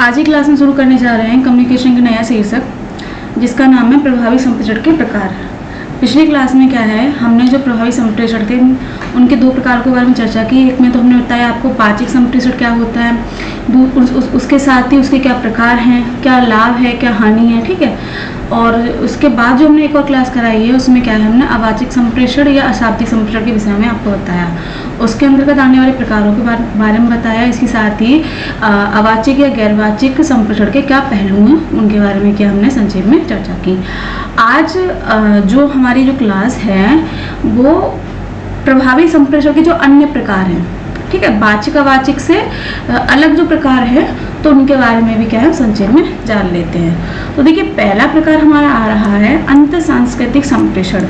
आज ही क्लास में शुरू करने जा रहे हैं कम्युनिकेशन का नया शीर्षक, जिसका नाम है प्रभावी संप्रेषण के प्रकार। पिछली क्लास में क्या है, हमने जो प्रभावी संप्रेषण थे उनके दो प्रकार के बारे में चर्चा की। एक में तो हमने बताया आपको वाचिक संप्रेषण क्या होता है, उसके साथ ही उसके क्या प्रकार हैं, क्या लाभ है, क्या हानि है, ठीक है। और उसके बाद जो हमने एक और क्लास कराई है उसमें क्या है, हमने अवाचिक संप्रेषण या अशाब्दिक संप्रेषण के विषय में आपको बताया। उसके अंतर्गत आने वाले प्रकारों के बारे में बताया। इसके साथ ही अवाचिक या गैरवाचिक संप्रेषण के क्या पहलू हैं उनके बारे में क्या हमने संक्षेप में चर्चा की। आज जो हमारी जो क्लास है वो प्रभावी संप्रेषण के जो अन्य प्रकार हैं, ठीक है, वाचिक अवाचिक से अलग जो प्रकार है तो उनके बारे में भी क्या है संक्षेप में जान लेते हैं। तो देखिए, पहला प्रकार हमारा आ रहा है अंतर सांस्कृतिक संप्रेषण।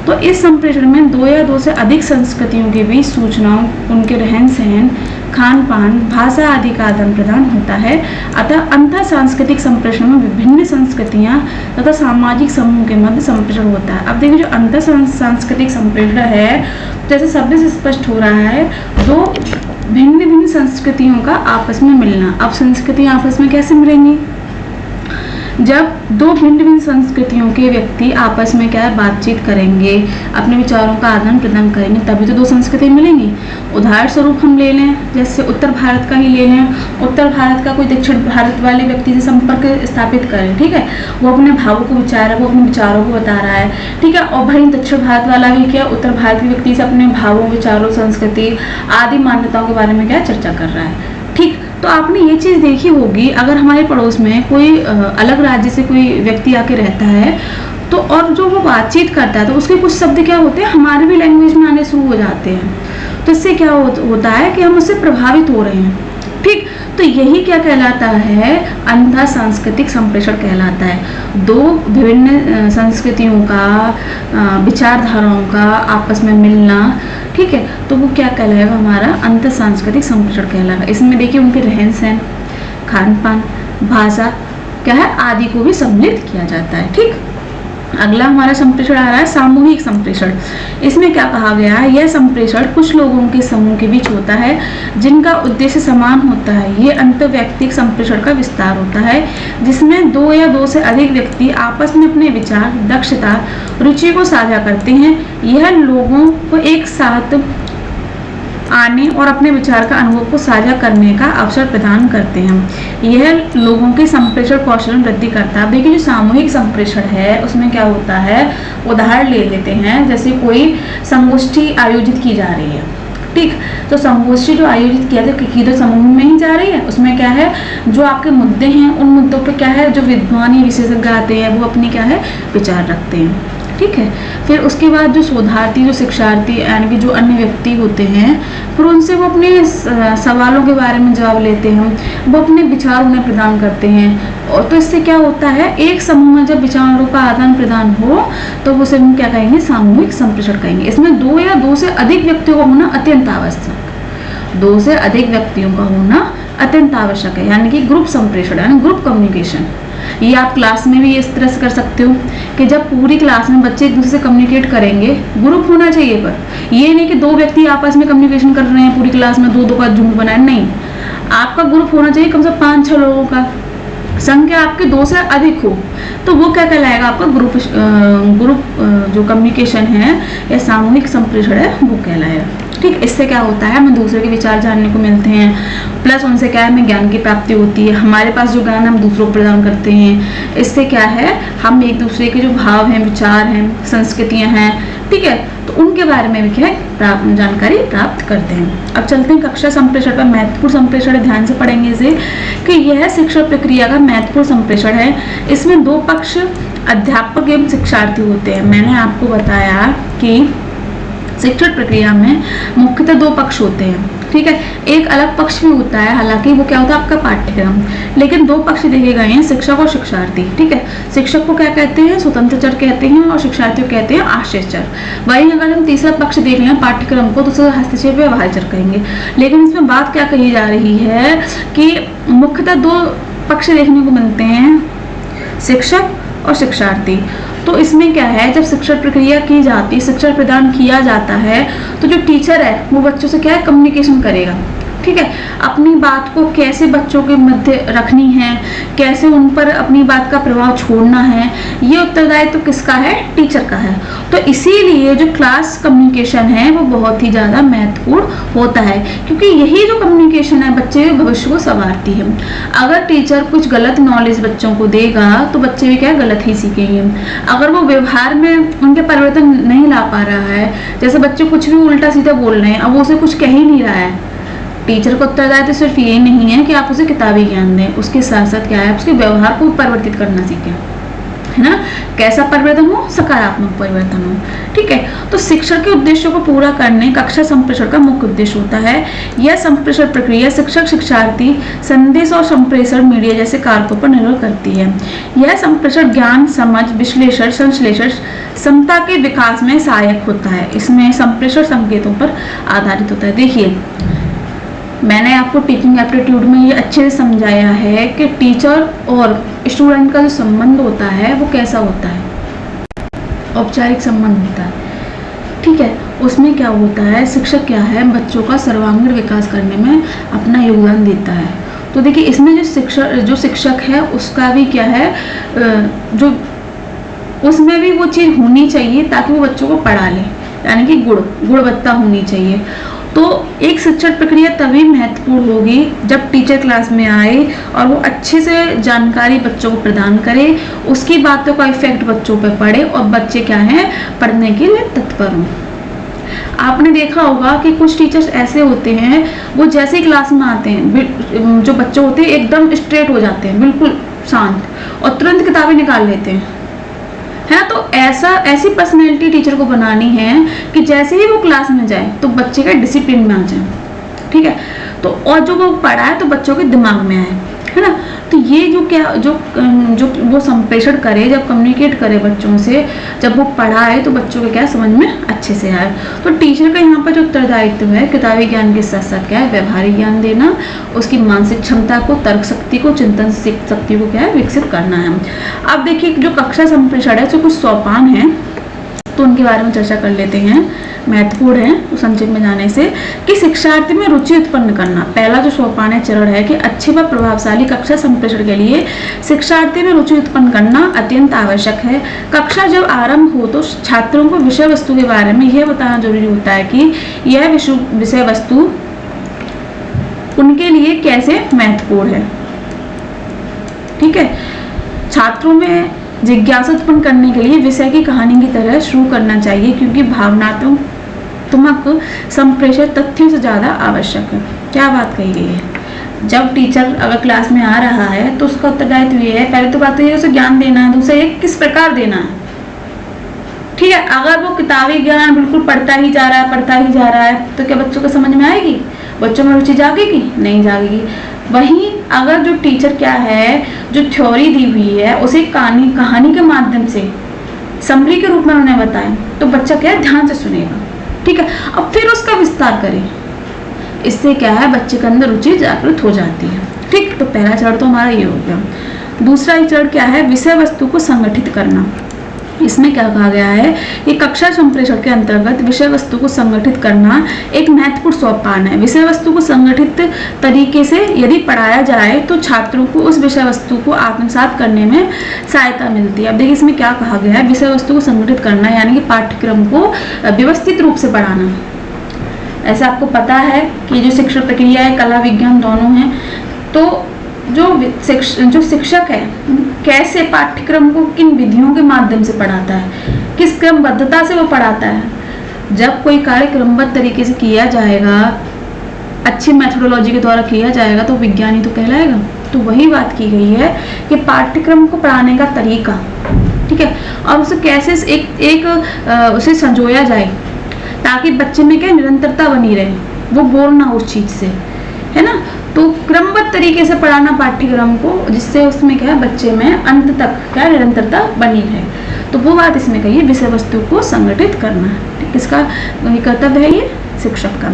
तो इस संप्रेषण में दो या दो से अधिक संस्कृतियों के बीच सूचनाओं, उनके रहन सहन, खान पान, भाषा आदि का आदान प्रदान होता है। अतः अंतर सांस्कृतिक संप्रेषण में विभिन्न संस्कृतियां तथा सामाजिक समूह के मध्य संप्रेषण होता है। अब देखिए, जो अंतर सांस्कृतिक संप्रेषण है, जैसे शब्द से स्पष्ट हो रहा है, दो भिन्न भिन्न संस्कृतियों का आपस में मिलना। अब संस्कृतियां आपस में कैसे मिलेंगी? जब दो भिन्न भिन्न संस्कृतियों के व्यक्ति आपस में क्या है बातचीत करेंगे, अपने विचारों का आदान प्रदान करेंगे, तभी तो दो संस्कृति मिलेंगी। उदाहरण स्वरूप हम ले लें, जैसे उत्तर भारत का ही ले लें। उत्तर भारत का कोई दक्षिण भारत वाले व्यक्ति से संपर्क स्थापित करें, ठीक है, वो अपने भावों को विचार है, वो अपने विचारों को बता रहा है, ठीक है। और भाई दक्षिण भारत वाला भी क्या उत्तर भारत के व्यक्ति से अपने भावों, विचारों, संस्कृति आदि मान्यताओं के बारे में क्या चर्चा कर रहा है, ठीक। तो आपने ये चीज़ देखी होगी, अगर हमारे पड़ोस में कोई अलग राज्य से कोई व्यक्ति आके रहता है तो और जो वो बातचीत करता है तो उसके कुछ शब्द क्या होते हैं हमारे भी लैंग्वेज में आने शुरू हो जाते हैं। तो इससे क्या होता है कि हम उससे प्रभावित हो रहे हैं, ठीक। तो यही क्या कहलाता है, अंतर सांस्कृतिक संप्रेषण कहलाता है। दो विभिन्न संस्कृतियों का, विचारधाराओं का आपस में मिलना, ठीक है, तो वो क्या कहलाएगा, हमारा अंतर सांस्कृतिक संप्रेषण कहलाएगा। इसमें देखिए उनके रहन सहन, खान पान, भाषा क्या है आदि को भी सम्मिलित किया जाता है, ठीक। अगला हमारा संप्रेषण आ रहा है सामूहिक संप्रेषण। इसमें क्या कहा गया है, यह संप्रेषण कुछ लोगों के समूह के बीच होता है जिनका उद्देश्य समान होता है। ये अंतर्वैयक्तिक संप्रेषण का विस्तार होता है, जिसमें दो या दो से अधिक व्यक्ति आपस में अपने विचार, दक्षता, रुचि को साझा करते हैं। यह लोगों को एक साथ आने और अपने विचार का अनुभव को साझा करने का अवसर प्रदान करते हैं। यह लोगों के संप्रेषण कौशल में वृद्धि करता है। देखिए, जो सामूहिक संप्रेषण है उसमें क्या होता है, उदाहरण ले लेते हैं, जैसे कोई संगोष्ठी आयोजित की जा रही है, ठीक। तो संगोष्ठी जो आयोजित किया जाए की तो समूह में ही जा रही है, उसमें क्या है जो आपके मुद्दे हैं उन मुद्दों पे क्या है जो विद्वान या विशेषज्ञ आते हैं वो अपनी क्या है विचार रखते हैं, ठीक है। फिर उसके बाद जो शोधार्थी, जो शिक्षार्थी यानी कि जो अन्य व्यक्ति होते हैं, फिर उनसे वो अपने सवालों के बारे में जवाब लेते हैं, वो अपने विचार उन्हें प्रदान करते हैं। और तो इससे क्या होता है, एक समूह में जब विचारों का आदान प्रदान हो तो उसे हम क्या कहेंगे, सामूहिक संप्रेषण कहेंगे। इसमें दो या दो से अधिक व्यक्तियों का होना अत्यंत आवश्यक, दो से अधिक व्यक्तियों का होना अत्यंत आवश्यक है, यानी कि ग्रुप संप्रेषण यानी ग्रुप कम्युनिकेशन। ये आप क्लास में भी इस तरह से कर सकते हो कि जब पूरी क्लास में बच्चे एक दूसरे से कम्युनिकेट करेंगे, ग्रुप होना चाहिए, पर ये नहीं कि दो व्यक्ति आपस में कम्युनिकेशन कर रहे हैं पूरी क्लास में, दो का झुंड बनाए, नहीं। आपका ग्रुप होना चाहिए कम से कम 5-6 लोगों का, संख्या आपके दो से अधिक हो तो वो क्या कहलाएगा, आपका ग्रुप जो कम्युनिकेशन है या सामूहिक संप्रेषण है वो कहलाएगा, ठीक। इससे क्या होता है, हमें दूसरे के विचार जानने को मिलते हैं, प्लस उनसे क्या है हमें ज्ञान की प्राप्ति होती है। हमारे पास जो ज्ञान हम दूसरों को प्रदान करते हैं, इससे क्या है हम एक दूसरे के जो भाव हैं, विचार हैं, संस्कृतियां हैं, ठीक है, तो उनके बारे में भी क्या है जानकारी प्राप्त करते हैं। अब चलते हैं कक्षा संप्रेषण पर। महत्वपूर्ण संप्रेषण ध्यान से पढ़ेंगे इसे कि यह शिक्षण प्रक्रिया का महत्वपूर्ण संप्रेषण है। इसमें दो पक्ष अध्यापक एवं शिक्षार्थी होते हैं। मैंने आपको बताया कि शिक्षण प्रक्रिया में मुख्यतः दो पक्ष होते हैं, ठीक है। एक अलग पक्ष भी होता है, हालांकि वो क्या होता है आपका पाठ्यक्रम, लेकिन दो पक्ष देखे गए हैं, शिक्षक और शिक्षार्थी, ठीक है। शिक्षक को क्या कहते हैं, स्वतंत्र चर कहते हैं, और शिक्षार्थी को कहते हैं आश्रित चर। वहीं अगर हम तीसरा पक्ष देख लें पाठ्यक्रम को तो उसे हस्तक्षेप व्यवहार्य चर कहेंगे। लेकिन इसमें बात क्या कही जा रही है कि मुख्यतः दो पक्ष देखने को मिलते हैं, शिक्षक और शिक्षार्थी। तो इसमें क्या है, जब शिक्षण प्रक्रिया की जाती है, शिक्षण प्रदान किया जाता है, तो जो टीचर है वो बच्चों से क्या है कम्युनिकेशन करेगा, ठीक है, अपनी बात को कैसे बच्चों के मध्य रखनी है, कैसे उन पर अपनी बात का प्रभाव छोड़ना है, ये उत्तरदायित्व तो किसका है? टीचर का है। तो इसीलिए जो क्लास कम्युनिकेशन है वो बहुत ही ज़्यादा महत्वपूर्ण होता है, क्योंकि यही जो कम्युनिकेशन है बच्चे के भविष्य को संवारती है। अगर टीचर कुछ गलत नॉलेज बच्चों को देगा तो बच्चे भी क्या गलत ही सीखेंगे। अगर वो व्यवहार में उनके परिवर्तन नहीं ला पा रहा है, जैसे बच्चे कुछ भी उल्टा सीधा बोल रहे हैं, अब वो उसे कुछ कह ही नहीं रहा है, टीचर को उत्तरदायित्व सिर्फ ये नहीं है कि आप उसे किताबी ज्ञान दें, उसके साथ साथ क्या है, उसके व्यवहार को परिवर्तित करना सीखें, है ना। कैसा परिवर्तन हो? सकारात्मक परिवर्तन हो। ठीक है, तो शिक्षण के उद्देश्यों को पूरा करने कक्षा संप्रेषण का मुख्य उद्देश्य होता है। यह संप्रेषण प्रक्रिया शिक्षक शिक्षार्थी संदेश और संप्रेषण मीडिया जैसे कारकों पर निर्भर करती है। यह संप्रेषण ज्ञान, समझ, विश्लेषण, संश्लेषण क्षमता के विकास में सहायक होता है। इसमें संप्रेषण संकेतों पर आधारित होता है। देखिए, मैंने आपको टीचिंग एप्टीट्यूड में ये अच्छे से समझाया है कि टीचर और स्टूडेंट का जो संबंध होता है वो कैसा होता है, औपचारिक संबंध होता है। ठीक है, उसमें क्या होता है, शिक्षक क्या है, बच्चों का सर्वांगीण विकास करने में अपना योगदान देता है। तो देखिए, इसमें जो शिक्षक है उसका भी क्या है, जो उसमें भी वो चीज़ होनी चाहिए ताकि वो बच्चों को पढ़ा ले, यानी कि गुणवत्ता होनी चाहिए। तो एक शिक्षण प्रक्रिया तभी महत्वपूर्ण होगी जब टीचर क्लास में आए और वो अच्छे से जानकारी बच्चों को प्रदान करे, उसकी बातों का इफेक्ट बच्चों पर पड़े और बच्चे क्या हैं, पढ़ने के लिए तत्पर हों। आपने देखा होगा कि कुछ टीचर्स ऐसे होते हैं, वो जैसे ही क्लास में आते हैं, जो बच्चे होते हैं एकदम स्ट्रेट हो जाते हैं, बिल्कुल शांत, और तुरंत किताबें निकाल लेते हैं, है ना। तो ऐसी पर्सनैलिटी टीचर को बनानी है कि जैसे ही वो क्लास में जाए तो बच्चे का डिसिप्लिन में आ जाए। ठीक है, तो और जो वो पढ़ा है तो बच्चों के दिमाग में आए, है ना। तो ये जो वो संप्रेषण करे, जब कम्युनिकेट करे बच्चों से, जब वो पढ़ाए तो बच्चों को क्या समझ में अच्छे से आए। तो टीचर का यहाँ पर जो उत्तरदायित्व है, किताबी ज्ञान के साथ साथ क्या है, व्यवहारिक ज्ञान देना, उसकी मानसिक क्षमता को, तर्क शक्ति को, चिंतन शक्ति को क्या है, विकसित करना है। अब देखिए, जो कक्षा संप्रेषण है, जो कुछ सोपान है, तो उनके बारे में चर्चा कर लेते हैं। महत्वपूर्ण है तो संक्षेप में जाने से कि शिक्षार्थी में रुचि उत्पन्न करना। पहला जो सोपान है, चरण है कि अच्छे व प्रभावशाली कक्षा संप्रेषण के लिए शिक्षार्थी में रुचि उत्पन्न करना अत्यंत आवश्यक है। कक्षा जब आरंभ हो तो छात्रों को विषय वस्तु के बारे में यह बताना जरूरी होता है कि यह विषय वस्तु उनके लिए कैसे महत्वपूर्ण है। ठीक है, छात्रों में जिज्ञासा उत्पन्न करने के लिए विषय की कहानी की तरह शुरू करना चाहिए, क्योंकि भावनात्मक संप्रेषण तथ्यों से ज़्यादा आवश्यक है। क्या बात कही गई है। जब टीचर अगर क्लास में आ रहा है तो उसका उत्तरदायित्व ये है, पहले तो बात तो ये उसे ज्ञान देना है, दूसरा ये किस प्रकार देना है। ठीक है, अगर वो किताबी ज्ञान बिल्कुल पढ़ता ही जा रहा है तो क्या बच्चों को समझ में आएगी, बच्चों में रुचि जागेगी? नहीं जागेगी। वहीं अगर जो टीचर क्या है, जो थ्योरी दी हुई है उसे कहानी के माध्यम से समरी के रूप में उन्हें बताएं तो बच्चा क्या है, ध्यान से सुनेगा। ठीक है, अब फिर उसका विस्तार करें, इससे क्या है, बच्चे के अंदर रुचि जागृत हो जाती है। ठीक, तो पहला चरण तो हमारा ये हो गया। दूसरा चरण क्या है, विषय वस्तु को संगठित करना। इसमें क्या कहा गया है कि कक्षा संप्रेषण के अंतर्गत विषय वस्तु को संगठित करना एक महत्वपूर्ण सोपान है। विषय वस्तु को संगठित तरीके से यदि पढ़ाया जाए तो छात्रों को उस विषय वस्तु को आत्मसात करने में सहायता मिलती है। अब देखिए, इसमें क्या कहा गया है, विषय वस्तु को संगठित करना यानी कि पाठ्यक्रम को व्यवस्थित रूप से पढ़ाना। ऐसा आपको पता है कि जो शिक्षण प्रक्रिया है, कला विज्ञान दोनों है, तो जो शिक्षक है कैसे पाठ्यक्रम को किन विधियों के माध्यम से पढ़ाता है, किस क्रमबद्धता से वो पढ़ाता है। जब कोई कार्य क्रमबद्ध तरीके से किया जाएगा, अच्छी मेथोडोलॉजी के द्वारा किया जाएगा तो विज्ञानी तो कहलाएगा। तो वही बात की गई है कि पाठ्यक्रम को पढ़ाने का तरीका, ठीक है, और उसे कैसे उसे संजोया जाए ताकि बच्चे में क्या निरंतरता बनी रहे, वो बोर ना उस चीज से, है ना। तो क्रमबद्ध तरीके से पढ़ाना पाठ्यक्रम को, जिससे उसमें क्या है, बच्चे में अंत तक क्या निरंतरता बनी रहे। तो वो बात इसमें कही है, विषय वस्तु को संगठित करना। किसका कर्तव्य है ये, शिक्षक का।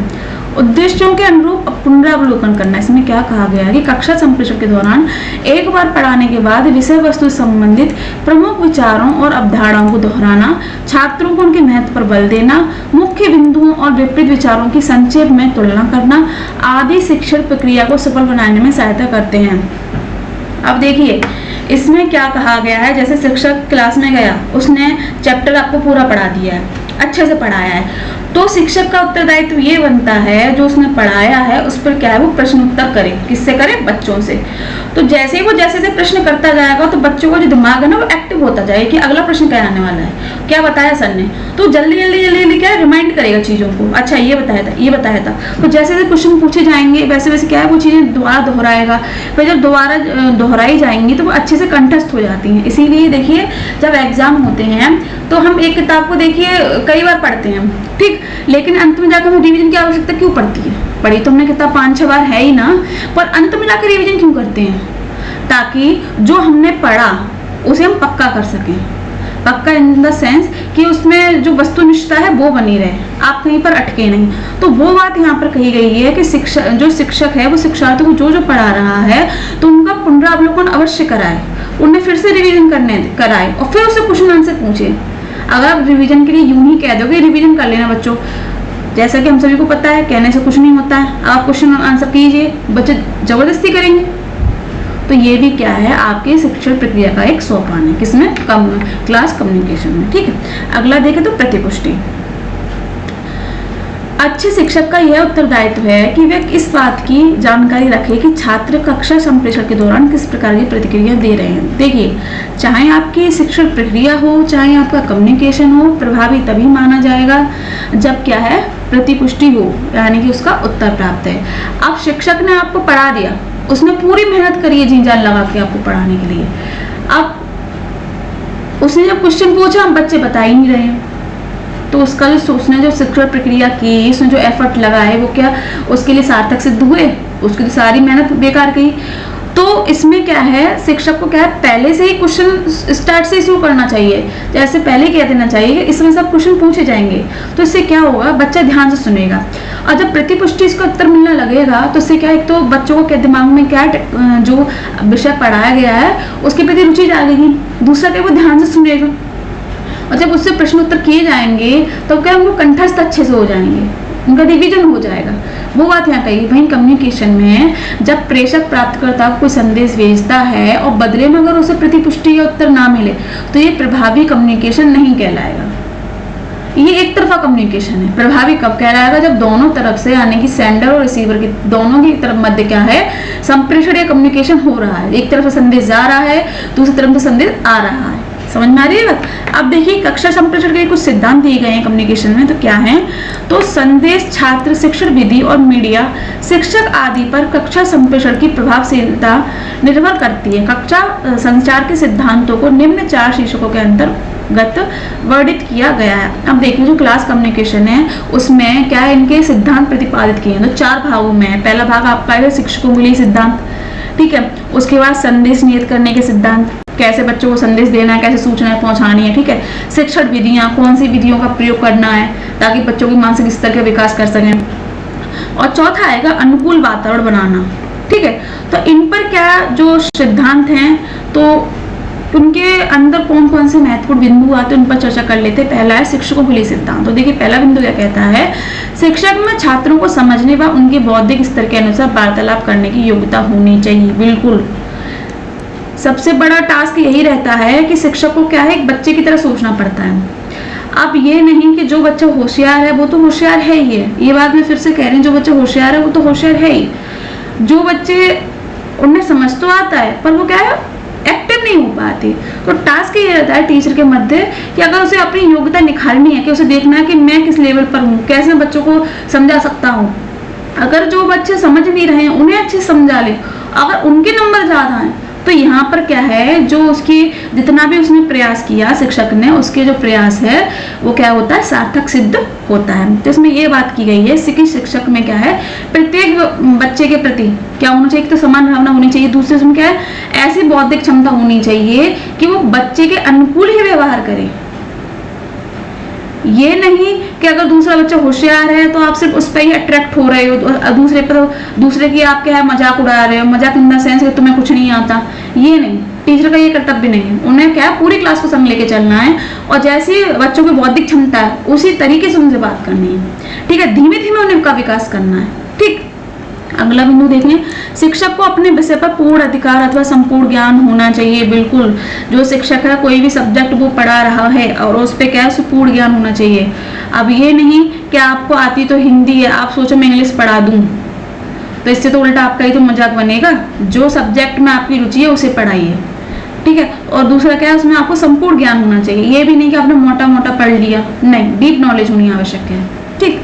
उद्देश्यों के अनुरूप पुनरावलोकन करना। इसमें क्या कहा गया है कि कक्षा संप्रेषण के दौरान एक बार पढ़ाने के बाद विषय वस्तु से संबंधित प्रमुख विचारों और अवधारणाओं को दोहराना, छात्रों को उनके महत्व पर बल देना, मुख्य बिंदुओं और विपरीत विचारों की संक्षेप में तुलना करना आदि शिक्षण प्रक्रिया को सफल बनाने में सहायता करते हैं। अब देखिए इसमें क्या कहा गया है, जैसे शिक्षक क्लास में गया, उसने चैप्टर आपको पूरा पढ़ा दिया है, अच्छे से पढ़ाया है, तो शिक्षक का उत्तरदायित्व ये बनता है जो उसने पढ़ाया है उस पर क्या है वो प्रश्न उत्तर करे। किससे करे? बच्चों से। तो जैसे ही वो जैसे जैसे प्रश्न करता जाएगा तो बच्चों का जो दिमाग है ना वो एक्टिव होता जाएगा कि अगला प्रश्न क्या आने वाला है, क्या बताया सर ने, तो जल्दी जल्दी जल्दी जल्दी क्या रिमाइंड करेगा चीजों को। अच्छा ये बताया था, ये बताया था। तो जैसे जैसे क्वेश्चन पूछे जाएंगे वैसे वैसे क्या है वो चीजें दोबारा दोहराएगा। फिर जब दोबारा दोहराई जाएंगी तो वो अच्छे से कंठस्थ हो जाती हैं। इसीलिए देखिए जब एग्जाम होते हैं तो हम एक किताब को देखिए कई बार पढ़ते हैं, ठीक, लेकिन अंत में जाकर हमें रिवीजन की आवश्यकता क्यों पड़ती है? पढ़ी तो हमने किताब 5-6 बार है ही ना, पर अंत में जाकर रिवीजन क्यों करते हैं? ताकि जो हमने पढ़ा उसे हम पक्का कर सकें। पक्का इन द सेंस कि उसमें जो वस्तुनिष्ठता है वो बनी रहे, आप कहीं पर अटके नहीं। तो वो बात यहाँ पर कही गई है कि जो शिक्षक है वो शिक्षार्थियों को जो पढ़ा रहा है तो उनका पुनरावलोकन अवश्य कराए, उन्हें फिर से रिवीजन कराए और फिर उससे क्वेश्चन आंसर पूछे। अगर आप रिवीजन के लिए यूं ही कह दोगे रिवीजन कर लेना बच्चों, जैसा कि हम सभी को पता है कहने से कुछ नहीं होता है, आप क्वेश्चन आंसर कीजिए, बच्चे जबरदस्ती करेंगे। तो ये भी क्या है आपके शिक्षण प्रक्रिया का एक सोपान है, किसमें? क्लास कम्युनिकेशन में, ठीक है। अगला देखें तो प्रतिपुष्टि। अच्छे शिक्षक का यह उत्तरदायित्व है कि वे इस बात की जानकारी रखे कि छात्र कक्षा संप्रेषण के दौरान किस प्रकार की प्रतिक्रिया दे रहे हैं। देखिए चाहे आपकी शिक्षण प्रक्रिया हो, चाहे आपका कम्युनिकेशन हो, प्रभावी तभी माना जाएगा जब क्या है प्रतिपुष्टि हो, यानी कि उसका उत्तर प्राप्त है। अब शिक्षक ने आपको पढ़ा दिया, उसने पूरी मेहनत करी है जी जान लगा के आपको पढ़ाने के लिए, अब उसने जब क्वेश्चन पूछा हम बच्चे बता ही नहीं रहे हैं, तो उसका उसने जो शिक्षण प्रक्रिया की, उसने जो एफर्ट लगाए वो क्या उसके लिए सार्थक सिद्ध हुए? उसकी तो सारी मेहनत बेकार गई। तो इसमें क्या है शिक्षक को क्या है पहले से ही क्वेश्चन स्टार्ट से शुरू करना चाहिए, जैसे पहले कह देना चाहिए कि इसमें सब क्वेश्चन पूछे जाएंगे, तो इससे क्या होगा बच्चा ध्यान से सुनेगा। और जब प्रतिपुष्टि इसका उत्तर मिलने लगेगा तो इससे क्या, एक तो बच्चों को क्या दिमाग में क्या जो विषय पढ़ाया गया है उसके प्रति रुचि जागेगी, दूसरा क्या वो ध्यान से सुनेगा, और जब उससे प्रश्न उत्तर किए जाएंगे तो क्या उनको कंठस्थ अच्छे से हो जाएंगे, उनका रिवीजन हो जाएगा। वो बात यहाँ कही। वहीं कम्युनिकेशन में जब प्रेषक प्राप्तकर्ता को कोई संदेश भेजता है और बदले में अगर उसे प्रतिपुष्टि या उत्तर ना मिले तो ये प्रभावी कम्युनिकेशन नहीं कहलाएगा, ये एक तरफा कम्युनिकेशन है। प्रभावी कब कहलाएगा? जब दोनों तरफ से यानी कि सेंडर और रिसीवर की दोनों की तरफ मध्य क्या है संप्रेषण या कम्युनिकेशन हो रहा है, एक तरफ से संदेश जा रहा है, दूसरी तरफ से संदेश आ रहा है। समझ में आ रही है बात? अब देखिए कक्षा संप्रेषण के कुछ सिद्धांत दिए गए हैं कम्युनिकेशन में, तो क्या है? तो संदेश, छात्र, शिक्षण विधि और मीडिया, शिक्षक आदि पर कक्षा संप्रेषण की प्रभावशीलता निर्भर करती है। कक्षा संचार के सिद्धांतों को निम्न 4 शीर्षकों के अंतर्गत वर्णित किया गया है। अब देखिए जो क्लास कम्युनिकेशन है उसमें क्या है इनके सिद्धांत प्रतिपादित किए हैं, तो 4 भागों में है। पहला भाग आपका है शिक्षकों के लिए सिद्धांत, ठीक है। उसके बाद संदेश नियत करने के सिद्धांत, कैसे बच्चों को संदेश देना है, कैसे सूचनाएं पहुंचानी है, ठीक है। शिक्षण विधियां, कौन सी विधियों का प्रयोग करना है ताकि बच्चों की मानसिक स्तर का विकास कर सकें। और चौथा आएगा अनुकूल वातावरण बनाना, ठीक है। तो इन पर क्या जो सिद्धांत हैं तो उनके अंदर कौन कौन से महत्वपूर्ण बिंदु आते हैं उन पर चर्चा कर लेते हैं। पहला है शिक्षकों के लिए सिद्धांत। तो देखिए पहला बिंदु क्या कहता है, शिक्षक में छात्रों को समझने व उनके बौद्धिक स्तर के अनुसार वार्तालाप करने की योग्यता होनी चाहिए। बिल्कुल सबसे बड़ा टास्क यही रहता है कि शिक्षक को क्या है एक बच्चे की तरह सोचना पड़ता है। अब ये नहीं कि जो बच्चा होशियार है वो तो होशियार है ही है, ये बात मैं फिर से कह रही हूँ, जो बच्चा होशियार है वो तो होशियार है ही। जो बच्चे उन्हें समझ तो आता है पर वो क्या है एक्टिव नहीं हो पाते। तो टास्क ये रहता है टीचर के मध्य कि अगर उसे अपनी योग्यता निखारनी है, कि उसे देखना है कि मैं किस लेवल पर हूँ, कैसे बच्चों को समझा सकता हूँ। अगर जो बच्चे समझ नहीं रहे हैं उन्हें अच्छे से समझा ले, अगर उनके नंबर ज़्यादा हैं तो यहाँ पर क्या है जो उसकी जितना भी उसने प्रयास किया शिक्षक ने, उसके जो प्रयास है वो क्या होता है सार्थक सिद्ध होता है। तो इसमें ये बात की गई है कि शिक्षक में क्या है प्रत्येक बच्चे के प्रति क्या होना चाहिए, तो समान भावना होनी चाहिए। दूसरे उसमें क्या है ऐसी बौद्धिक क्षमता होनी चाहिए कि वो बच्चे के अनुकूल ही व्यवहार करे। ये नहीं कि अगर दूसरा बच्चा होशियार है तो आप सिर्फ उस पर ही अट्रैक्ट हो रहे हो, दूसरे की आप क्या है मजाक उड़ा रहे हो, मजाक इन द सेंस कि तुम्हें कुछ नहीं आता। ये नहीं, टीचर का ये कर्तव्य नहीं है। उन्हें क्या है, पूरी क्लास को संग लेके चलना है और जैसी बच्चों की बौद्धिक क्षमता है उसी तरीके से उनसे बात करनी है। ठीक है, धीमे धीमे उनका विकास करना है। ठीक, अगला बिंदु देखें, शिक्षक को अपने विषय पर पूर्ण अधिकार अथवा संपूर्ण ज्ञान होना चाहिए। बिल्कुल, जो शिक्षक है कोई भी सब्जेक्ट वो पढ़ा रहा है और उस पर क्या है, पूर्ण ज्ञान होना चाहिए। अब ये नहीं कि आपको आती तो हिंदी है, आप सोचो मैं इंग्लिश पढ़ा दूं, तो इससे तो उल्टा आपका ही तो मजाक बनेगा। जो सब्जेक्ट में आपकी रुचि है उसे पढ़ाइए। ठीक है, और दूसरा क्या है, उसमें आपको संपूर्ण ज्ञान होना चाहिए। ये भी नहीं कि आपने मोटा मोटा पढ़ लिया, नहीं, डीप नॉलेज होनी आवश्यक है। ठीक,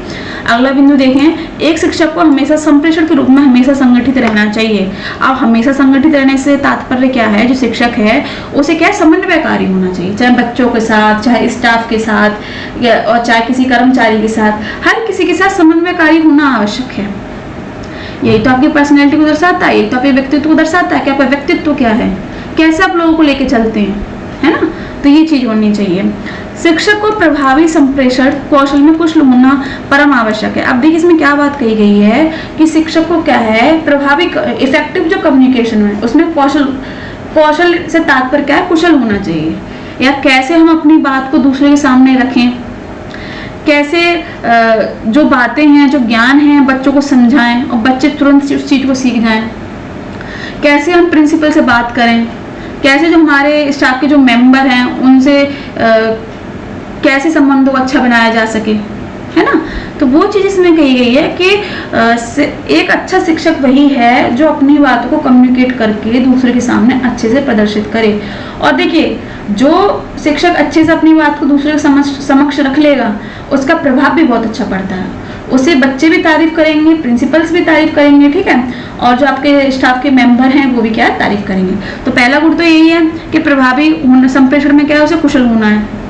अगला बिंदु देखें, एक शिक्षक को हमेशा संप्रेषण के रूप में हमेशा संगठित रहना चाहिए। अब हमेशा संगठित रहने से तात्पर्य क्या है, जो शिक्षक है उसे क्या समन्वयकारी होना चाहिए, चाहे बच्चों के साथ, चाहे स्टाफ के साथ और चाहे किसी कर्मचारी के साथ, हर किसी के साथ समन्वयकारी होना आवश्यक है। यही तो आपकी पर्सनैलिटी को दर्शाता है, यही तो आपके व्यक्तित्व को दर्शाता है कि आपका व्यक्तित्व क्या है, कैसे आप लोगों को लेके चलते हैं, है ना। तो ये चीज होनी चाहिए। शिक्षक को प्रभावी संप्रेषण कौशल में कुशल होना परम आवश्यक है। अब देखिए इसमें क्या बात कही गई है कि शिक्षक को क्या है, प्रभावी इफेक्टिव जो कम्युनिकेशन है उसमें कौशल से तात्पर्य क्या है, कुशल होना चाहिए। या कैसे हम अपनी बात को दूसरे के सामने रखें, कैसे जो बातें हैं, जो ज्ञान है, बच्चों को समझाएं और बच्चे तुरंत उस चीज को सीख जाएं। कैसे हम प्रिंसिपल से बात करें, कैसे जो हमारे स्टाफ के जो मेंबर हैं उनसे कैसे संबंधों को अच्छा बनाया जा सके, है ना। तो वो चीज इसमें कही गई है कि एक अच्छा शिक्षक वही है जो अपनी बातों को कम्युनिकेट करके दूसरे के सामने अच्छे से प्रदर्शित करे। और देखिए, जो शिक्षक अच्छे से अपनी बात को दूसरे के समक्ष रख लेगा उसका प्रभाव भी बहुत अच्छा पड़ता है। उसे बच्चे भी तारीफ करेंगे, प्रिंसिपल्स भी तारीफ करेंगे, ठीक है, और जो आपके स्टाफ के मेंबर हैं वो भी क्या है, तारीफ करेंगे। तो पहला गुण तो यही है कि प्रभावी संप्रेषण में क्या है, उसे कुशल होना है,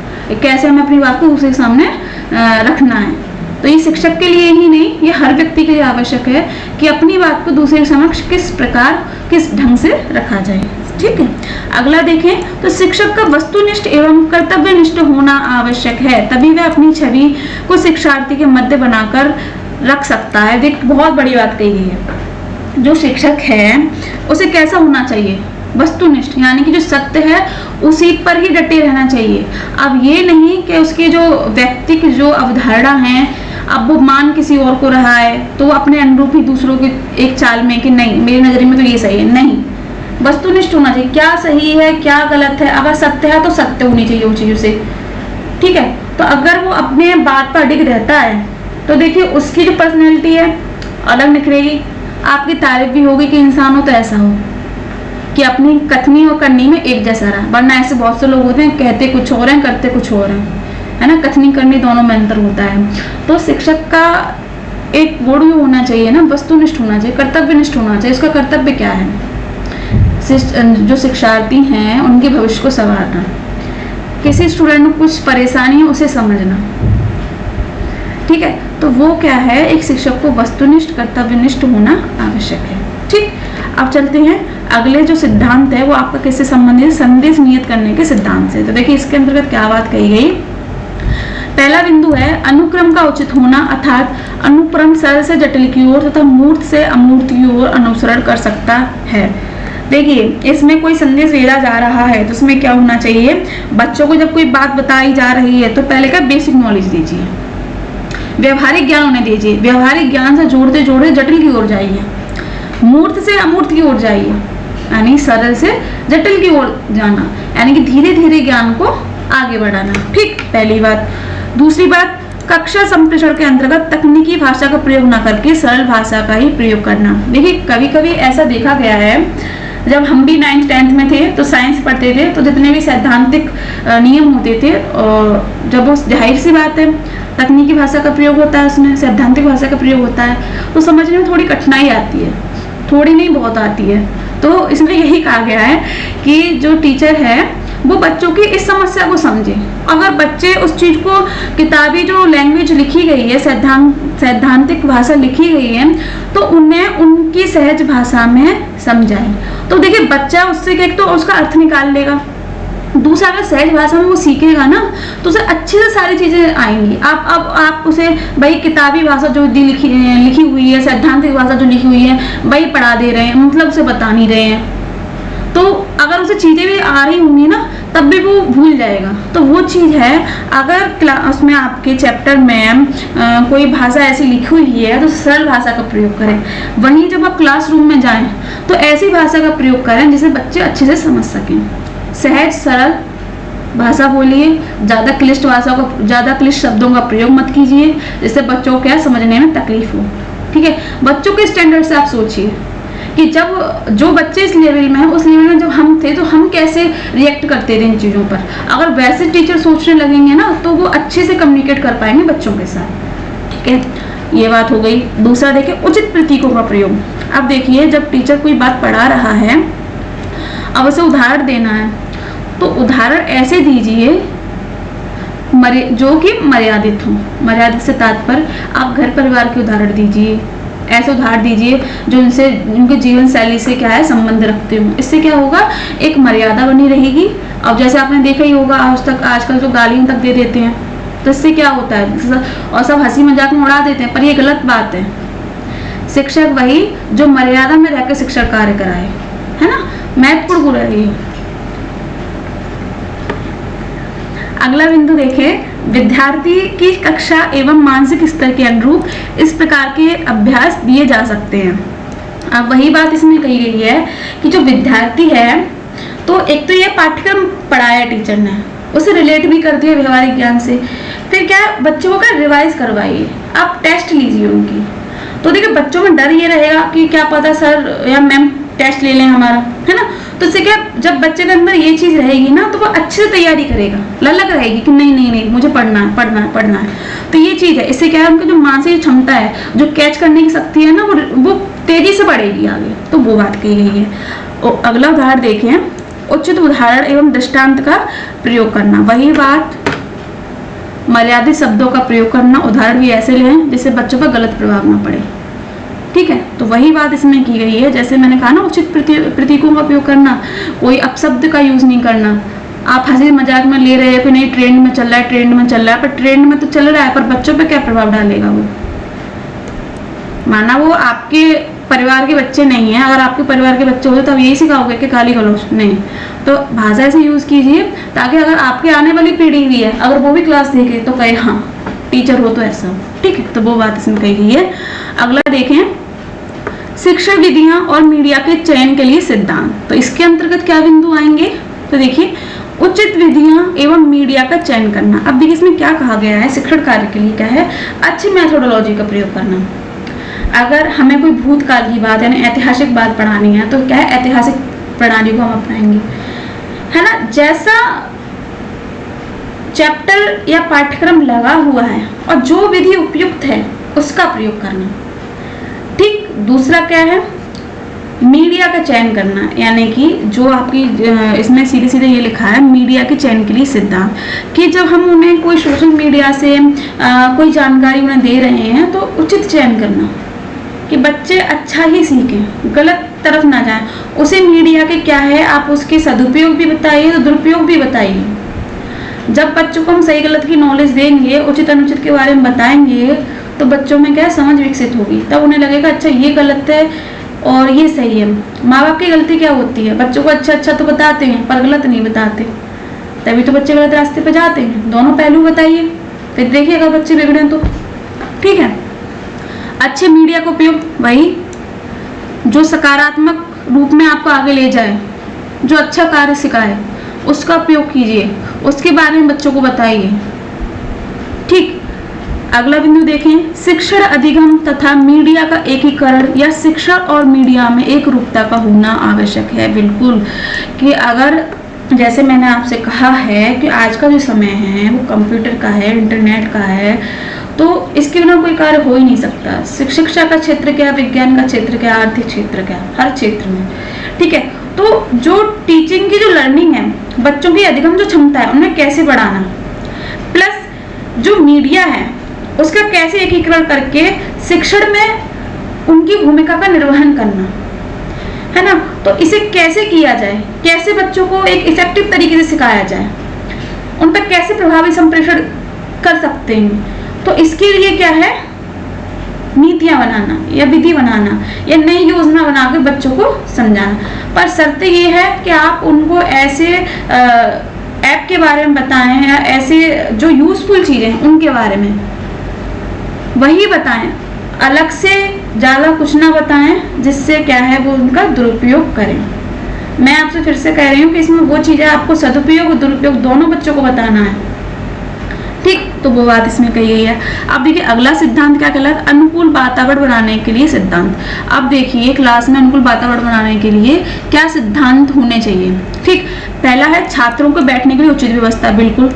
कैसे हमें अपनी बात को दूसरे के सामने रखना है। तो ये शिक्षक के लिए ही नहीं, ये हर व्यक्ति के लिए आवश्यक है कि अपनी बात को दूसरे के समक्ष किस प्रकार, किस ढंग से रखा जाए। ठीक है, अगला देखें तो शिक्षक का वस्तुनिष्ठ एवं कर्तव्यनिष्ठ होना आवश्यक है, तभी वह अपनी छवि को शिक्षार्थी के मध्य बनाकर रख सकता है। देख, बहुत बड़ी बात कही गई है। जो शिक्षक है उसे कैसा होना चाहिए, वस्तुनिष्ठ, यानी कि जो सत्य है उसी पर ही डटे रहना चाहिए। अब ये नहीं कि उसके जो व्यक्ति की जो अवधारणा है, अब वो मान किसी और को रहा है तो वो अपने अनुरूप ही दूसरों के एक चाल में कि नहीं मेरी नजर में तो ये सही है, नहीं, वस्तुनिष्ठ होना चाहिए। क्या सही है, क्या गलत है, अगर सत्य है तो सत्य होनी चाहिए उन चीजों से। ठीक है, तो अगर वो अपने बात पर अडिग रहता है तो देखिए उसकी जो पर्सनैलिटी है अलग निखरेगी, आपकी तारीफ भी होगी कि इंसान हो तो ऐसा हो कि अपनी कथनी और करनी में एक जैसा रहा। वरना ऐसे बहुत से लोग होते हैं, कहते कुछ और हैं, करते कुछ और हैं, है ना, कथनी करनी दोनों में अंतर होता है। तो शिक्षक का एक गुण भी होना चाहिए ना, वस्तुनिष्ठ होना चाहिए, कर्तव्यनिष्ठ होना चाहिए। उसका कर्तव्य क्या है, जो शिक्षार्थी हैं उनके भविष्य को संवारना, किसी स्टूडेंट को कुछ परेशानी है उसे समझना। ठीक है, तो वो क्या है, एक शिक्षक को वस्तुनिष्ठ कर्तव्यनिष्ठ होना आवश्यक है। ठीक, अब चलते हैं अगले जो सिद्धांत है वो आपका किससे संबंधित है, संदेश नियत करने के सिद्धांत से। तो देखिए इसके अंतर्गत क्या बात कही गई। पहला बिंदु है अनुक्रम का उचित होना, अर्थात अनुक्रम सरल से जटिल की ओर तथा मूर्त से अमूर्त की ओर अनुसरण कर सकता है। देखिए इसमें कोई संदेश भेजा जा रहा है तो उसमें क्या होना चाहिए, बच्चों को जब कोई बात बताई जा रही है तो पहले क्या बेसिक नॉलेज दीजिए, व्यवहारिक ज्ञान उन्हें दीजिए, व्यवहारिक ज्ञान से जोड़ते जोड़ते जटिल की ओर जाइए, मूर्त से अमूर्त की ओर जाइए, यानी सरल से जटिल की ओर जाना, यानी कि धीरे धीरे ज्ञान को आगे बढ़ाना। ठीक, पहली बात। दूसरी बात, कक्षा संप्रेषण के अंतर्गत तकनीकी भाषा का प्रयोग न करके सरल भाषा का ही प्रयोग करना। देखिए कभी कभी ऐसा देखा गया है, जब हम भी 9th 10th में थे तो साइंस पढ़ते थे तो जितने भी सैद्धांतिक नियम होते थे, और जब वो जाहिर सी बात है तकनीकी भाषा का प्रयोग होता है, उसमें सैद्धांतिक भाषा का प्रयोग होता है, तो समझने में थोड़ी कठिनाई आती है, थोड़ी नहीं बहुत आती है। तो इसमें यही कहा गया है कि जो टीचर है वो बच्चों की इस समस्या को समझे। अगर बच्चे उस चीज को, किताबी जो लैंग्वेज लिखी गई है, सैद्धांतिक भाषा लिखी गई है, तो उन्हें उनकी सहज भाषा में समझाएं। तो देखिए बच्चा उससे एक तो उसका अर्थ निकाल लेगा, दूसरा, अगर सहज भाषा में वो सीखेगा ना तो उसे अच्छे से सारी चीजें आएंगी। आप उसे भाई किताबी भाषा जो लिखी हुई है, सैद्धांतिक भाषा जो लिखी हुई है भाई पढ़ा दे रहे हैं, मतलब उसे बता नहीं रहे हैं, तो अगर उसे चीजें भी आ रही होंगी ना तब भी वो भूल जाएगा। तो वो चीज है, अगर क्लास में आपके चैप्टर में कोई भाषा ऐसी लिखी हुई है तो सरल भाषा का प्रयोग करें। वहीं जब आप क्लासरूम में जाएं तो ऐसी भाषा का प्रयोग करें जिसे बच्चे अच्छे से समझ सकें। सहज सरल भाषा बोलिए, ज़्यादा क्लिष्ट शब्दों का प्रयोग मत कीजिए जिससे बच्चों को क्या समझने में तकलीफ हो। ठीक है, बच्चों के स्टैंडर्ड से आप सोचिए कि जब जो बच्चे इस लेवल में है, उस लेवल में जब हम थे तो हम कैसे रिएक्ट करते थे इन चीज़ों पर। अगर वैसे टीचर सोचने लगेंगे ना तो वो अच्छे से कम्युनिकेट कर पाएंगे बच्चों के साथ। ठीक है, ये बात हो गई। दूसरा देखिए, उचित प्रतीकों का प्रयोग। अब देखिए, जब टीचर कोई बात पढ़ा रहा है, अब उसे उदाहरण देना है तो उदाहरण ऐसे दीजिए जो कि मर्यादित हो। मर्यादित से तात्पर्य आप घर परिवार के उदाहरण दीजिए, ऐसे उदाहरण दीजिए जो उनके जीवन शैली से क्या है संबंध रखते हो। इससे क्या होगा, एक मर्यादा बनी रहेगी। अब जैसे आपने देखा ही होगा आजकल जो गालियां तक दे देते हैं, तो इससे क्या होता है और सब हंसी मजाक में उड़ा देते हैं, पर ये गलत बात है। शिक्षक वही जो मर्यादा में रहकर शिक्षण कार्य कराए, है ना, महत्वपूर्ण गुण है ये। अगला बिंदु देखें, विद्यार्थी की कक्षा एवं मानसिक स्तर के अनुरूप इस प्रकार के अभ्यास दिए जा सकते हैं। अब वही बात इसमें कही गई है कि जो विद्यार्थी है, तो एक तो ये पाठ्यक्रम पढ़ाया टीचर ने, उसे रिलेट भी कर दिया व्यवहारिक ज्ञान से। फिर क्या, बच्चों को रिवाइज करवाइए, आप टेस्ट लीजिए उनकी। तो देखिए, बच्चों में डर ये रहेगा कि क्या पता सर या मैम टेस्ट ले लें हमारा, है ना। तो इससे क्या, जब बच्चे के अंदर ये चीज रहेगी ना तो वो अच्छे से तैयारी करेगा, ललक रहेगी कि नहीं नहीं नहीं मुझे पढ़ना है पढ़ना है पढ़ना है। तो ये चीज है, इससे क्या है, उनकी जो मानसिक क्षमता है, जो कैच करने की शक्ति है ना, वो तेजी से बढ़ेगी आगे। तो वो बात कही गई है। और अगला उदाहरण देखें, उचित उदाहरण एवं दृष्टांत का प्रयोग करना। वही बात, मर्यादित शब्दों का प्रयोग करना, उदाहरण भी ऐसे लें जिससे बच्चों पर गलत प्रभाव न पड़े। ठीक है, तो वही बात इसमें की गई है। जैसे मैंने कहा ना, उचित प्रतीकों का उपयोग करना, कोई अपशब्द का यूज नहीं करना। आप हंसी मजाक में ले रहे हैं कि नहीं ट्रेंड में चल रहा है, ट्रेंड में चल रहा है, पर ट्रेंड में तो चल रहा है, पर बच्चों पे क्या प्रभाव डालेगा वो। माना वो आपके परिवार के बच्चे नहीं है, अगर आपके परिवार के बच्चे होते तो आप यही सिखाओगे कि गाली गलौज नहीं। तो भाषा ऐसे यूज कीजिए ताकि अगर आपके आने वाली पीढ़ी भी है, अगर वो भी क्लास देखे तो कहे हाँ टीचर हो तो ऐसा हो। ठीक है, तो वो बात इसमें कही गई है। अगला देखें, शिक्षण विधियां और मीडिया के चयन के लिए सिद्धांत। तो इसके अंतर्गत क्या बिंदु आएंगे, तो देखिए, उचित विधियां एवं मीडिया का चयन करना। अब देखिए इसमें क्या कहा गया है, शिक्षण कार्य के लिए क्या है, अच्छी मेथोडोलॉजी का प्रयोग करना। अगर हमें कोई भूतकाल की बात यानी ऐतिहासिक बात पढ़ानी है तो क्या है, ऐतिहासिक प्रणाली को हम अपनाएंगे, है ना। जैसा चैप्टर या पाठ्यक्रम लगा हुआ है और जो विधि उपयुक्त है उसका प्रयोग करना। ठीक, दूसरा क्या है, मीडिया का चयन करना, यानी कि जो आपकी इसमें सीधे सीधे ये लिखा है मीडिया के चयन के लिए सिद्धांत, कि जब हम उन्हें कोई सोशल मीडिया से कोई जानकारी उन्हें दे रहे हैं तो उचित चयन करना कि बच्चे अच्छा ही सीखें, गलत तरफ ना जाएं। उसे मीडिया के क्या है, आप उसके सदुपयोग भी बताइए तो दुरुपयोग भी बताइए। जब बच्चों को हम सही गलत की नॉलेज देंगे, उचित अनुचित के बारे में बताएंगे, तो बच्चों में क्या समझ विकसित होगी। तब उन्हें लगेगा अच्छा ये गलत है और ये सही है। माँ बाप की गलती क्या होती है, बच्चों को अच्छा अच्छा तो बताते हैं पर गलत नहीं बताते, तभी तो बच्चे गलत रास्ते पर जाते हैं। दोनों पहलू बताइए, फिर देखिए अगर बच्चे बिगड़े तो। ठीक है, अच्छे मीडिया का उपयोग, वही जो सकारात्मक रूप में आपको आगे ले जाए, जो अच्छा कार्य सिखाए उसका उपयोग कीजिए, उसके बारे में बच्चों को बताइए। ठीक, अगला बिंदु देखें, शिक्षण अधिगम तथा मीडिया का एकीकरण या शिक्षण और मीडिया में एक रूपता का होना आवश्यक है। बिल्कुल, कि अगर जैसे मैंने आपसे कहा है कि आज का जो समय है वो कंप्यूटर का है, इंटरनेट का है, तो इसके बिना कोई कार्य हो ही नहीं सकता। शिक्षा का क्षेत्र क्या, विज्ञान का क्षेत्र क्या, आर्थिक क्षेत्र क्या, हर क्षेत्र में। ठीक है, तो जो टीचिंग की जो लर्निंग है, बच्चों की अधिगम जो क्षमता है उन्हें कैसे बढ़ाना, प्लस जो मीडिया है उसका कैसे एकीकरण करके शिक्षण में उनकी भूमिका का निर्वहन करना। है ना। तो इसे कैसे किया जाए, कैसे बच्चों को एक इफेक्टिव तरीके से सिखाया जाए, उन तक कैसे प्रभावी संप्रेषण कर सकते हैं। तो इसके लिए क्या है, नीतियां बनाना या विधि बनाना या नई योजना बनाकर बच्चों को समझाना। पर शर्त ये है कि आप उनको ऐसे ऐप के बारे में बताएं या ऐसे जो यूजफुल चीजें हैं उनके बारे में वही बताएं, अलग से ज्यादा कुछ ना बताएं जिससे क्या है वो उनका दुरुपयोग करें। मैं आपसे फिर से कह रही हूँ कि इसमें वो चीजें आपको सदुपयोग और दुरुपयोग दोनों बच्चों को बताना है, ठीक। तो वो बात इसमें कही गई है। अब देखिए अगला सिद्धांत क्या कहलाता है, अनुकूल वातावरण बनाने के लिए सिद्धांत। अब देखिए क्लास में अनुकूल वातावरण बनाने के लिए क्या सिद्धांत होने चाहिए, ठीक। पहला है छात्रों को बैठने के लिए उचित व्यवस्था, बिल्कुल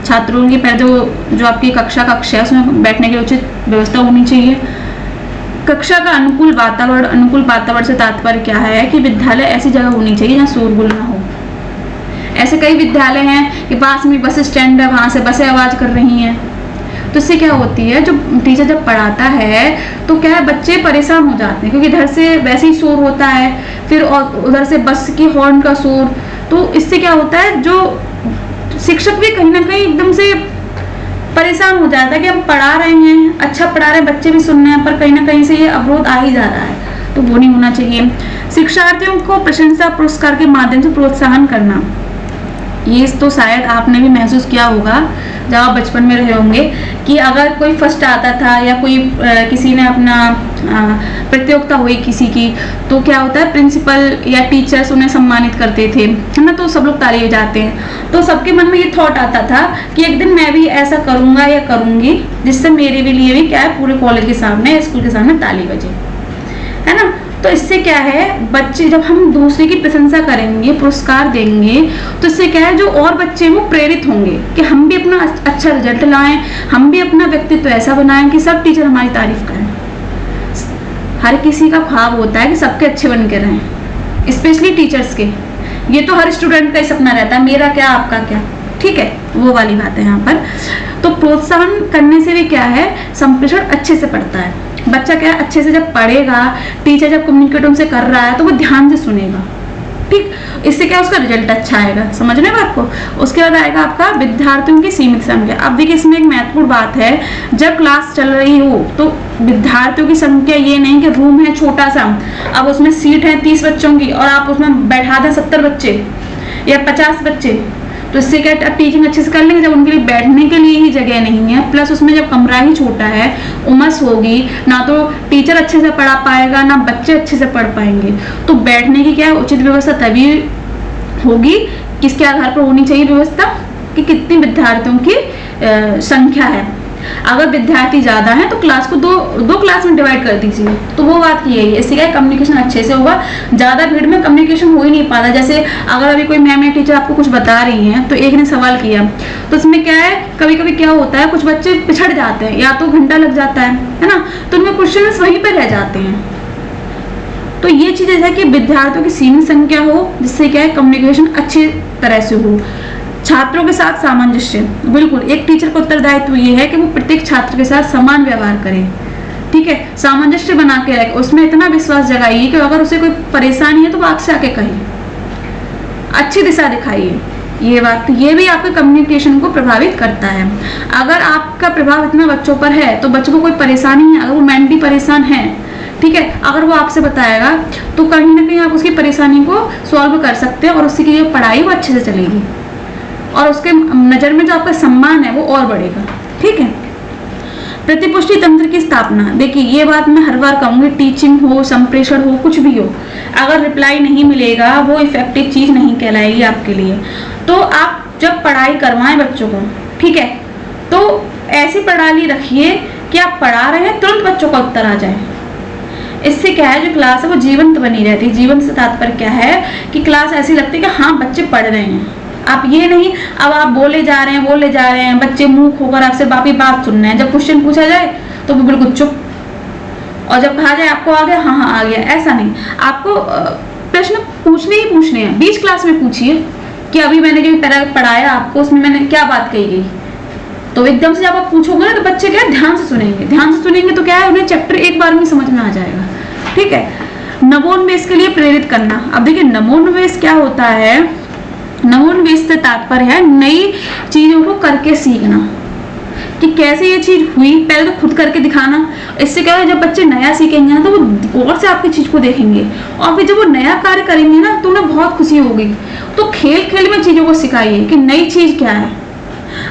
छात्रों की पहले जो आपकी कक्षा है उसमें बैठने के लिए उचित व्यवस्था होनी चाहिए। कक्षा का अनुकूल वातावरण से तात्पर्य क्या है कि विद्यालय ऐसी जगह होनी चाहिए जहाँ शोरगुल ना हो। ऐसे कई विद्यालय हैं कि पास में बस स्टैंड है, वहां से बसें आवाज कर रही हैं, तो इससे क्या होती है, जो टीचर जब पढ़ाता है तो क्या है बच्चे परेशान हो जाते हैं, क्योंकि इधर से वैसे ही शोर होता है, फिर और उधर से बस की हॉर्न का शोर। तो इससे क्या होता है, जो शिक्षक भी कहीं ना कहीं एकदम से परेशान हो जाता है कि हम पढ़ा रहे हैं, अच्छा पढ़ा रहे हैं, बच्चे भी सुन रहे हैं, पर कहीं ना कहीं से ये अवरोध आ ही जा रहा है, तो वो नहीं होना चाहिए। शिक्षार्थियों को प्रशंसा पुरस्कार के माध्यम से प्रोत्साहन करना, ये तो शायद आपने भी महसूस किया होगा जब आप बचपन में रहे होंगे कि अगर कोई फर्स्ट आता था या कोई किसी ने अपना प्रतियोगिता हुई किसी की, तो क्या होता है प्रिंसिपल या टीचर्स उन्हें सम्मानित करते थे, है ना, तो सब लोग ताली बजाते हैं। तो सबके मन में ये थॉट आता था कि एक दिन मैं भी ऐसा करूंगा या करूंगी जिससे मेरे भी लिए भी क्या है पूरे कॉलेज के सामने, स्कूल के सामने ताली बजे, है ना। तो इससे क्या है, बच्चे जब हम दूसरे की प्रशंसा करेंगे, पुरस्कार देंगे, तो इससे क्या है जो और बच्चे वो प्रेरित होंगे कि हम भी अपना अच्छा रिजल्ट लाएं, हम भी अपना व्यक्तित्व ऐसा बनाएं कि सब टीचर हमारी तारीफ करें। हर किसी का ख्वाब होता है कि सबके अच्छे बन के रहें, स्पेशली टीचर्स के। ये तो हर स्टूडेंट का ही सपना रहता है, मेरा क्या आपका क्या, ठीक है, वो वाली बात है यहाँ पर। तो प्रोत्साहन करने से भी क्या है, संप्रेषण अच्छे से पढ़ता है बच्चा। क्या अच्छे से जब पढ़ेगा, टीचर जब कम्युनिकेट उनसे कर रहा है तो वो ध्यान से सुनेगा, ठीक। इससे क्या उसका रिजल्ट अच्छा आएगा, समझ रहे हैं बात को। उसके बाद आएगा आपका विद्यार्थियों की सीमित संख्या। अब देखिए इसमें एक महत्वपूर्ण बात है, जब क्लास चल रही हो तो विद्यार्थियों की संख्या ये नहीं कि रूम है छोटा सा, अब उसमें सीट है 30 बच्चों की और आप उसमें बैठा दें 70 बच्चे या 50 बच्चे, तो इससे क्या अब टीचिंग अच्छे से कर लेंगे। जब उनके लिए बैठने के लिए ही जगह नहीं है, प्लस उसमें जब कमरा ही छोटा है, उमस होगी, ना तो टीचर अच्छे से पढ़ा पाएगा ना बच्चे अच्छे से पढ़ पाएंगे। तो बैठने की क्या उचित व्यवस्था तभी होगी, किसके आधार पर होनी चाहिए व्यवस्था, कि कितनी विद्यार्थियों की संख्या है। अगर विद्यार्थी ज्यादा है तो क्लास को दो क्लास में डिवाइड कर दीजिए, तो वो बात की है। इससे क्या कम्युनिकेशन अच्छे से होगा। ज्यादा भीड़ में कम्युनिकेशन हो ही नहीं पाता। जैसे अगर अभी कोई मैम या टीचर आपको कुछ बता रही हैं तो एक ने सवाल किया, तो इसमें क्या है कभी कभी क्या होता है कुछ बच्चे पिछड़ जाते हैं या तो घंटा लग जाता है ना, तो उनमें क्वेश्चन वहीं पर रह जाते हैं। तो ये चीज ऐसा कि विद्यार्थियों की सीमित संख्या हो, जिससे क्या है कम्युनिकेशन अच्छी तरह से हो। छात्रों के साथ सामंजस्य, बिल्कुल एक टीचर का उत्तरदायित्व ये है कि वो प्रत्येक छात्र के साथ समान व्यवहार करे, ठीक है, सामंजस्य बना के रखे, उसमें इतना विश्वास जगाइए कि अगर उसे कोई परेशानी है तो वो आपसे आके कहे, अच्छी दिशा दिखाइए। ये बात, ये भी आपके कम्युनिकेशन को प्रभावित करता है। अगर आपका प्रभाव इतना बच्चों पर है तो बच्चों को कोई परेशानी है, अगर वो मेंटली परेशान है, ठीक है, अगर वो आपसे बताएगा तो कहीं ना कहीं आप उसकी परेशानी को सॉल्व कर सकते हैं और उसकी जो पढ़ाई वो अच्छे से चलेगी और उसके नजर में जो आपका सम्मान है वो और बढ़ेगा, ठीक है। प्रतिपुष्टि तंत्र की स्थापना, देखिए ये बात मैं हर बार कहूंगी, टीचिंग हो, संप्रेषण हो, कुछ भी हो, अगर रिप्लाई नहीं मिलेगा वो इफेक्टिव चीज नहीं कहलाएगी आपके लिए। तो आप जब पढ़ाई करवाएं बच्चों को, ठीक है, तो ऐसी प्रणाली रखिए कि आप पढ़ा रहे हैं तुरंत बच्चों का उत्तर आ जाए। इससे क्या है जो क्लास है वो जीवंत बनी रहती है। जीवंत से तात्पर्य क्या है कि क्लास ऐसी लगती है कि हाँ बच्चे पढ़ रहे हैं। आप ये नहीं अब आप बोले जा रहे हैं, बच्चे मुंह खोकर आपसे बात सुन रहे हैं, जब क्वेश्चन पूछा जाए तो बिल्कुल चुप, और जब कहा जाए आपको आ गया, हाँ आ गया, ऐसा नहीं। आपको प्रश्न पूछने ही पूछने हैं। बीच क्लास में पूछिए कि अभी मैंने जो तरह पढ़ाया आपको उसमें मैंने क्या बात कही गई, तो एकदम से जब आप पूछोगे ना तो बच्चे क्या ध्यान से सुनेंगे तो क्या है उन्हें चैप्टर एक बार में समझ में आ जाएगा, ठीक है। नवोन्मेष के लिए प्रेरित करना। अब देखिए नवोन्मेष क्या होता है, नवोन्मेष से तात्पर्य है नई चीजों को करके सीखना, कि कैसे ये चीज हुई पहले तो खुद करके दिखाना। इससे क्या है, जब बच्चे नया सीखेंगे ना तो वो और से आपकी चीज को देखेंगे, और फिर जब वो नया कार्य करेंगे ना तो उन्हें बहुत खुशी होगी। तो खेल खेल में चीजों को सिखाइए कि नई चीज क्या है।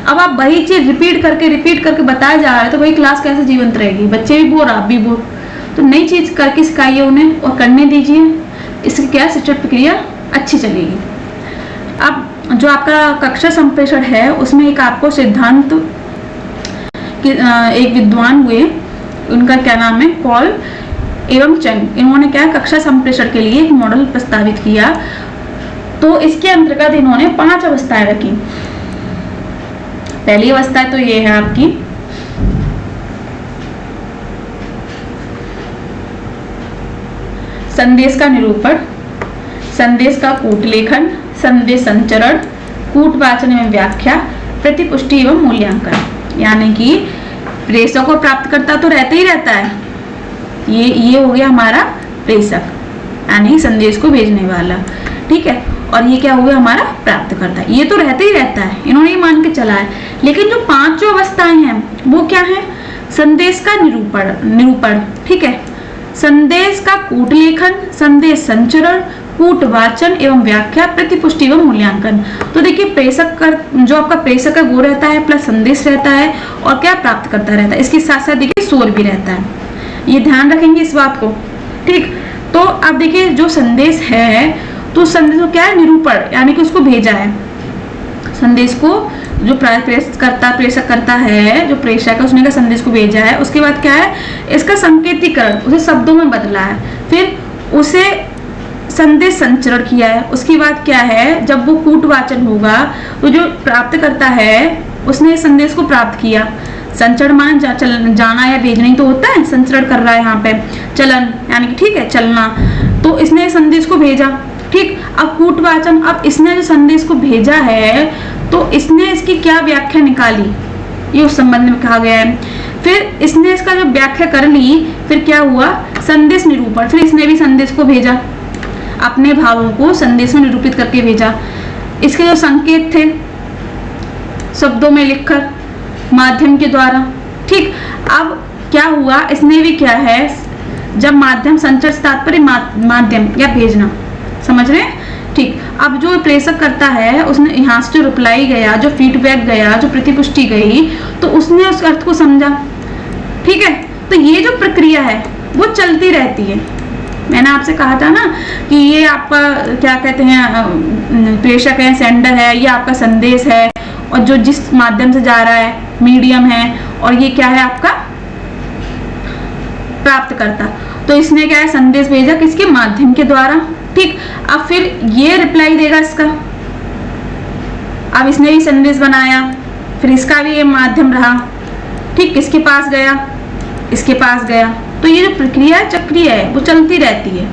अब आप वही चीज रिपीट करके बताया जा रहा है तो वही क्लास कैसे जीवंत रहेगी, बच्चे भी बोर आप भी बोर। तो नई चीज करके सिखाइए उन्हें और करने दीजिए, इससे क्या शिक्षण प्रक्रिया अच्छी चलेगी। अब जो आपका कक्षा संप्रेषण है उसमें एक आपको सिद्धांत, एक विद्वान हुए, उनका क्या नाम है, पॉल एवं चंग, इन्होंने क्या कक्षा संप्रेषण के लिए एक मॉडल प्रस्तावित किया। तो इसके अंतर्गत इन्होंने 5 अवस्थाएं रखी। पहली अवस्था तो ये है आपकी संदेश का निरूपण, संदेश का कूटलेखन, संदेश संचरण, कूटवाचन एवं व्याख्या, प्रतिपुष्टि एवं मूल्यांकन। यानी कि प्रेषक और प्राप्तकर्ता तो रहते ही रहता है, ये हो गया हमारा प्रेषक यानी संदेश को भेजने वाला, ठीक है, और ये क्या हो गया हमारा प्राप्तकर्ता, ये तो रहते ही रहता है, इन्होंने ये मान के चला है। लेकिन जो 5 जो अवस्थाएं हैं वो क्या है, संदेश का निरूपण, ठीक है, संदेश का कूटलेखन, संदेश संचरण, कूटवाचन एवं व्याख्या, प्रतिपुष्टि एवं मूल्यांकन। तो देखिए प्रेषक का जो आपका प्रेषक है वो रहता है, प्लस संदेश रहता है, और क्या प्राप्त करता रहता है, इसके साथ साथ देखिए शोर भी रहता है, ये ध्यान रखेंगे इस बात को, ठीक। तो अब देखिए जो संदेश है तो संदेश को क्या है, निरूपण यानी कि उसको भेजा है, संदेश को जो प्रेषक करता है, जो प्रेषक है उसने का संदेश को भेजा है। उसके बाद क्या है, इसका संकेतीकरण, उसे शब्दों में बदला है, फिर उसे संदेश संचरण किया है। उसके बाद क्या है, जब वो कूटवाचन होगा तो जो प्राप्त करता है उसने संदेश को प्राप्त किया। संचरण माने जाना या भेजना ही तो होता है, संचरण कर रहा है यहाँ पे, चलन यानी कि ठीक है चलना, तो इसने संदेश को भेजा, ठीक। अब कूटवाचन, अब इसने जो संदेश को भेजा है तो इसने इसकी क्या व्याख्या निकाली, ये उस संबंध में कहा गया है। फिर इसने इसका जो व्याख्या कर ली, फिर क्या हुआ, संदेश निरूपण, फिर इसने भी संदेश को भेजा, अपने भावों को संदेश में निरूपित करके भेजा। इसके जो संकेत थे शब्दों में लिखकर, माध्यम के द्वारा, ठीक। अब क्या हुआ, इसने भी क्या है, जब माध्यम संचर से तात्पर्य माध्यम या भेजना, समझ रहे हैं, ठीक। अब जो प्रेषक करता है उसने यहाँ से जो रिप्लाई गया, जो फीडबैक गया, जो प्रतिपुष्टि गई, तो उसने उस अर्थ को समझा, ठीक है। तो ये जो प्रक्रिया है वो चलती रहती है। मैंने आपसे कहा था ना कि ये आपका क्या कहते हैं, प्रेषक है, सेंडर है, ये आपका संदेश है, और जो जिस माध्यम से जा रहा है मीडियम है, और ये क्या है आपका प्राप्तकर्ता। तो इसने क्या है, संदेश भेजा किसके माध्यम के द्वारा, ठीक। अब फिर ये रिप्लाई देगा इसका, अब इसने भी संदेश बनाया, फिर इसका भी ये माध्यम रहा, ठीक, किसके पास गया, इसके पास गया। तो ये जो प्रक्रिया है, चक्रीय है, वो चलती रहती है,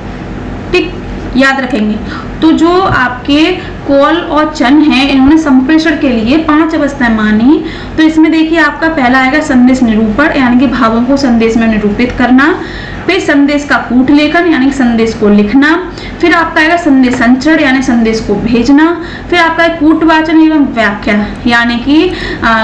ठीक, याद रखेंगे। तो जो आपके कॉल और चन है, इन्होंने संप्रेषण के लिए 5 अवस्थाएं मानी। तो इसमें देखिए आपका पहला आएगा संदेश निरूपण, यानी कि भावों को संदेश में निरूपित करना, फिर संदेश का कूटलेखन यानी कि संदेश को लिखना, फिर आपका आएगा संदेश संचरण यानी संदेश को भेजना, फिर आपका कूटवाचन एवं व्याख्या यानी कि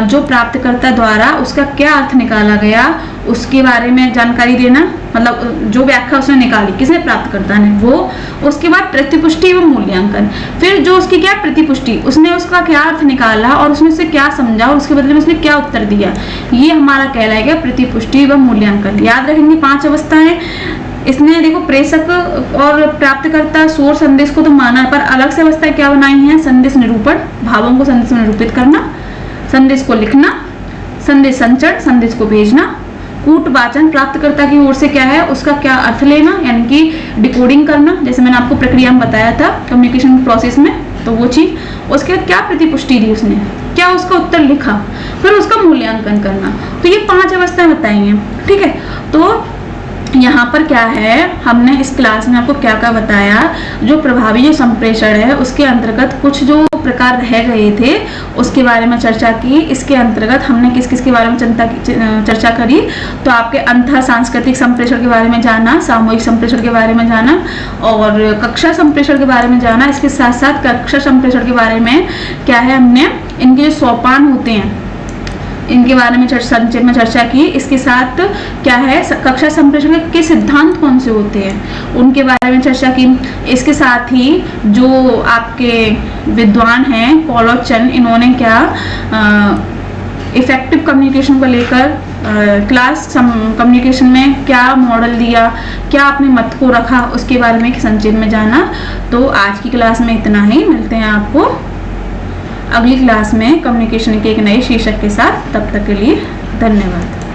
जो प्राप्तकर्ता द्वारा उसका क्या अर्थ निकाला गया उसके बारे में जानकारी देना, मतलब जो व्याख्या उसने निकाली, किसने, प्राप्तकर्ता ने, वो। उसके बाद प्रतिपुष्टि एवं मूल्यांकन, फिर जो उसकी क्या प्रतिपुष्टि, उसने उसका क्या अर्थ निकाला और उसने उसे क्या समझा और उसके बदले में उसने क्या उत्तर दिया, ये हमारा कहलाएगा प्रतिपुष्टि एवं मूल्यांकन। याद रखेंगे 5 अवस्थाएं। इसने देखो प्रेषक और प्राप्तकर्ता शोर संदेश को तो माना, पर अलग से अवस्था क्या बनाई है, संदेश निरूपण, भावों को संदेश में निरूपित करना, संदेश को लिखना, संदेश संचरण, संदेश को भेजना, कूटवाचन, प्राप्तकर्ता की ओर से क्या है उसका क्या अर्थ लेना यानी कि डिकोडिंग करना, जैसे मैंने आपको प्रक्रिया में बताया था कम्युनिकेशन प्रोसेस में, तो वो चीज। उसके बाद क्या प्रतिपुष्टि दी उसने, क्या उसका उत्तर लिखा, फिर उसका मूल्यांकन करना। तो ये 5 अवस्थाएं बताई हैं, ठीक है। तो यहाँ पर क्या है, हमने इस क्लास में आपको क्या क्या बताया, जो प्रभावी जो संप्रेषण है उसके अंतर्गत कुछ जो प्रकार रह गए थे उसके बारे में चर्चा की। इसके अंतर्गत हमने किस किस के बारे में चर्चा करी, तो आपके अंतर सांस्कृतिक संप्रेषण के बारे में जाना, सामूहिक संप्रेषण के बारे में जाना और कक्षा संप्रेषण के बारे में जाना। इसके साथ साथ कक्षा संप्रेषण के बारे में क्या है, हमने इनके जो सोपान होते हैं इनके बारे में संक्षेप में चर्चा की। इसके साथ क्या है, कक्षा संप्रेषण के सिद्धांत कौन से होते हैं उनके बारे में चर्चा की। इसके साथ ही जो आपके विद्वान हैं पॉल और चन, इन्होंने क्या इफेक्टिव कम्युनिकेशन को लेकर क्लास कम्युनिकेशन में क्या मॉडल दिया, क्या अपने मत को रखा, उसके बारे में संक्षेप में जाना। तो आज की क्लास में इतना ही, मिलते हैं आपको अगली क्लास में कम्युनिकेशन के एक नए शीर्षक के साथ। तब तक के लिए धन्यवाद।